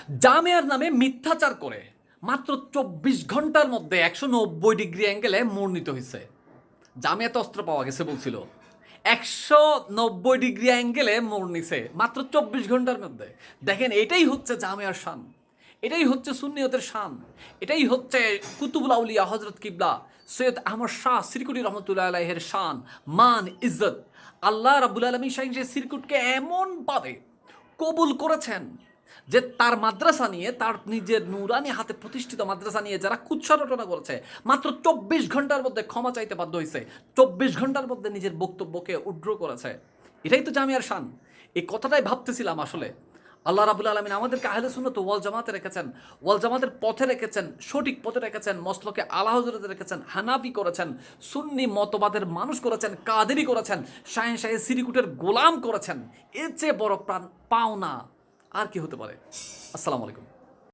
জামিয়ার নামে মিথ্যাচার করে মাত্র ২৪ ঘন্টার মধ্যে ১৯০ ডিগ্রি অ্যাঙ্গেলে মোড় নিতে হয়েছে। জামিয়াতে অস্ত্র পাওয়া গেছে বলছিল, ১৯০ ডিগ্রি অ্যাঙ্গেলে মোড় নিছে মাত্র ২৪ ঘন্টার মধ্যে। দেখেন, এটাই হচ্ছে জামিয়ার শান, এটাই হচ্ছে সুন্নিয়তের শান, এটাই হচ্ছে কুতুবুল আউলিয়া হজরত কিবলা সৈয়দ আহমদ শাহ সিরকুটি রহমতুল্লাহ আলাইহের শান, মান, ইজ্জত। আল্লাহ রাব্বুল আলামিন সেই সিরকুটকে এমনভাবে কবুল করেছেন যে তার মাদ্রাসা নিয়ে, তার নিজের নুরানি হাতে প্রতিষ্ঠিত মাদ্রাসা নিয়ে যারা কুৎসা রটনা করেছে, মাত্র ২৪ ঘন্টার মধ্যে ক্ষমা চাইতে বাধ্য হয়েছে, ২৪ ঘন্টার মধ্যে নিজের বক্তব্যকে উড্র করেছে। এটাই তো জামিয়ার শান। এই কথাটাই ভাবতেছিলাম আসলে। আল্লাহ রাব্বুল আলামিন আমাদেরকে আহলে সুন্নাত ওয়াল জামাতে রেখেছেন, ওয়াল জামাতের পথে রেখেছেন, সঠিক পথে রেখেছেন, মসলকে আলা হযরতে রেখেছেন, হানাফি করেছেন, সুন্নি মতবাদের মানুষ করেছেন, কাদেরি করেছেন, শাহে শাহে সিরিকুটের গোলাম করেছেন। এর চেয়ে বড় পাওনা আর কি হতে পারে? আসসালামু আলাইকুম।